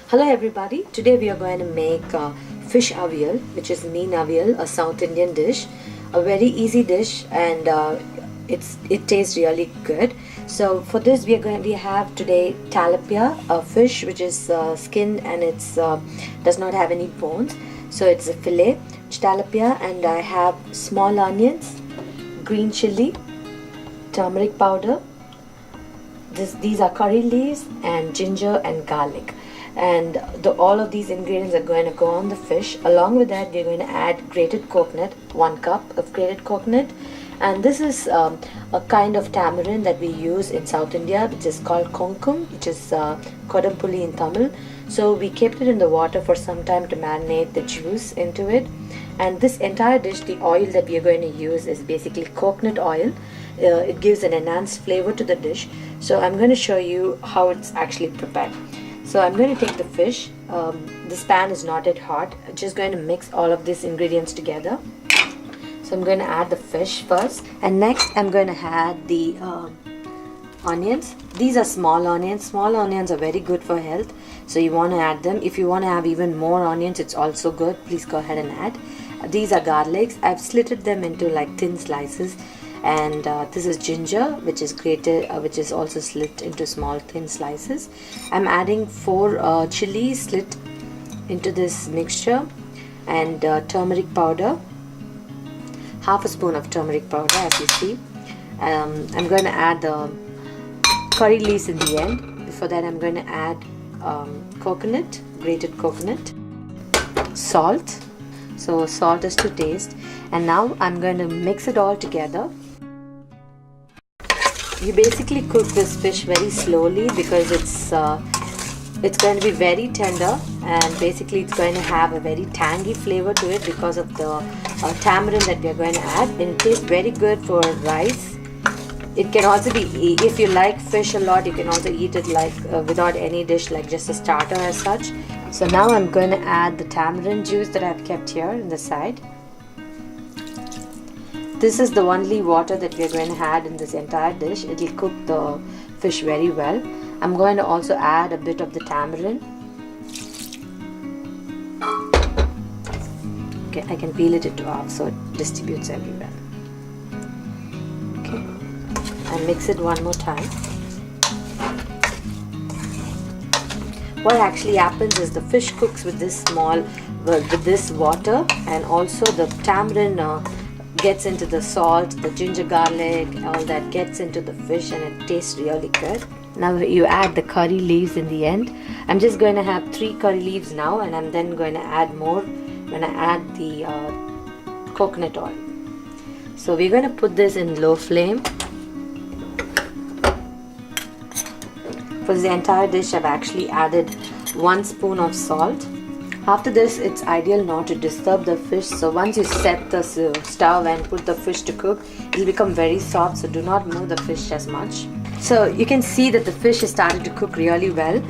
Hello everybody, today we are going to make fish avial, which is mean avial, a South Indian dish. A very easy dish, and it tastes really good. So for this we have today tilapia, a fish which is skinned and it's does not have any bones. So it's a fillet tilapia, and I have small onions, green chili, turmeric powder. These are curry leaves and ginger and garlic. And all of these ingredients are going to go on the fish. Along with that, we're going to add grated coconut, 1 cup of grated coconut. And this is a kind of tamarind that we use in South India, which is called Kokum, which is kodampuli in Tamil. So we kept it in the water for some time to marinate the juice into it. And this entire dish, the oil that we are going to use is basically coconut oil. It gives an enhanced flavor to the dish. So I'm going to show you how it's actually prepared. So I'm going to take the fish. This pan is not yet hot. I'm just going to mix all of these ingredients together. So I'm going to add the fish first, and next I'm going to add the onions. These are small onions. Small onions are very good for health, so you want to add them. If you want to have even more onions, it's also good. Please go ahead and add. These are garlics. I've slitted them into like thin slices. And this is ginger, which is grated, which is also slit into small thin slices. I'm adding 4 chilies slit into this mixture, and turmeric powder, half a spoon of turmeric powder, as you see. I'm going to add the curry leaves in the end. Before that, I'm going to add coconut, grated coconut, salt. So salt is to taste. And now I'm going to mix it all together. You basically cook this fish very slowly because it's going to be very tender, and basically it's going to have a very tangy flavor to it because of the tamarind that we are going to add, and it tastes very good for rice. It can also be, if you like fish a lot, you can also eat it like without any dish, like just a starter as such. So now I'm going to add the tamarind juice that I've kept here in the side. This is the only water that we are going to add in this entire dish. It will cook the fish very well. I'm going to also add a bit of the tamarind. Okay, I can peel it into half so it distributes everywhere. Okay, and mix it one more time. What actually happens is the fish cooks with this water, and also the tamarind gets into the salt, the ginger garlic, all that gets into the fish, and it tastes really good. Now you add the curry leaves in the end. I'm just going to have 3 curry leaves now, and I'm then going to add more when I add the coconut oil. So we're going to put this in low flame. For the entire dish, I've actually added 1 spoon of salt. After this, it's ideal not to disturb the fish. So once you set the stove and put the fish to cook, it will become very soft. So do not move the fish as much. So you can see that the fish is starting to cook really well.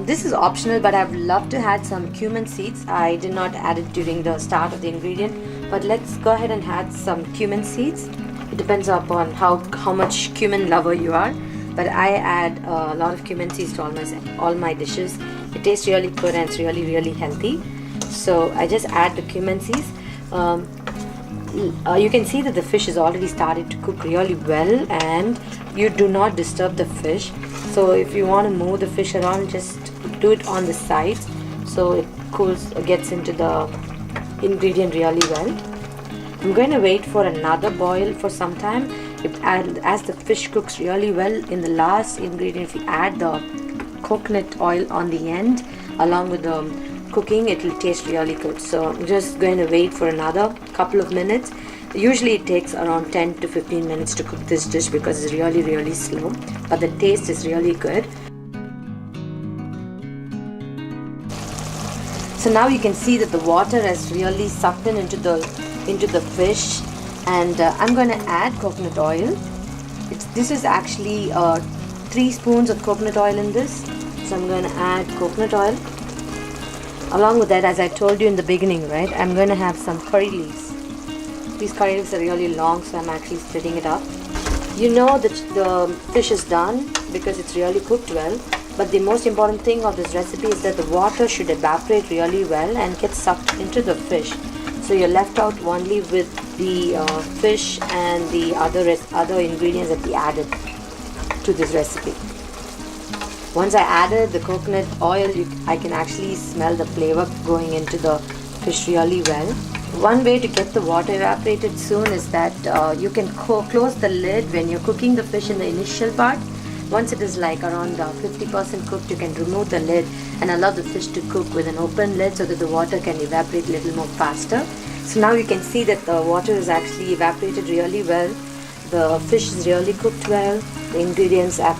This is optional, but I would love to add some cumin seeds. I did not add it during the start of the ingredient, but let's go ahead and add some cumin seeds. It depends upon how much cumin lover you are. But I add a lot of cumin seeds to all my dishes. It tastes really good and it's really healthy. So I just add the cumin seeds. You can see that the fish is already started to cook really well, and you do not disturb the fish. So if you want to move the fish around, just do it on the sides so it gets into the ingredient really well. I'm going to wait for another boil for some time. As the fish cooks really well, in the last ingredient we add the coconut oil on the end, along with the cooking, it will taste really good. So I'm just going to wait for another couple of minutes. Usually it takes around 10 to 15 minutes to cook this dish because it's really slow, but the taste is really good. So now you can see that the water has really sucked into the fish, and I'm going to add coconut oil. This is actually 3 spoons of coconut oil in this. So I'm going to add coconut oil. Along with that, as I told you in the beginning, right, I'm going to have some curry leaves. These curry leaves are really long, so I'm actually splitting it up. You know that the fish is done because it's really cooked well. But the most important thing of this recipe is that the water should evaporate really well and get sucked into the fish. So you're left out only with the fish and the other ingredients that we added to this recipe. Once I added the coconut oil, I can actually smell the flavor going into the fish really well. One way to get the water evaporated soon is that you can close the lid when you're cooking the fish in the initial part. Once it is like around 50% cooked, you can remove the lid and allow the fish to cook with an open lid so that the water can evaporate a little more faster. So now you can see that the water is actually evaporated really well. The fish is really cooked well. The ingredients have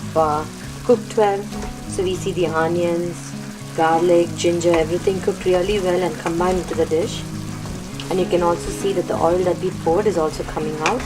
cooked well. So we see the onions, garlic, ginger, everything cooked really well and combined into the dish. And you can also see that the oil that we poured is also coming out.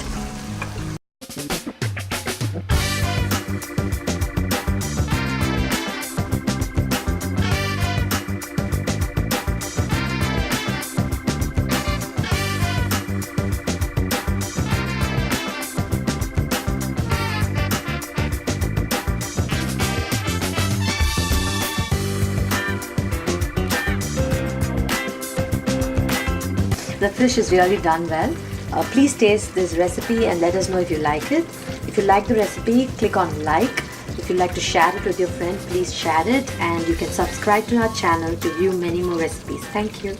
The fish is really done well. Please taste this recipe and let us know if you like it. If you like the recipe, click on like. If you'd like to share it with your friend, please share it, and you can subscribe to our channel to view many more recipes. Thank you.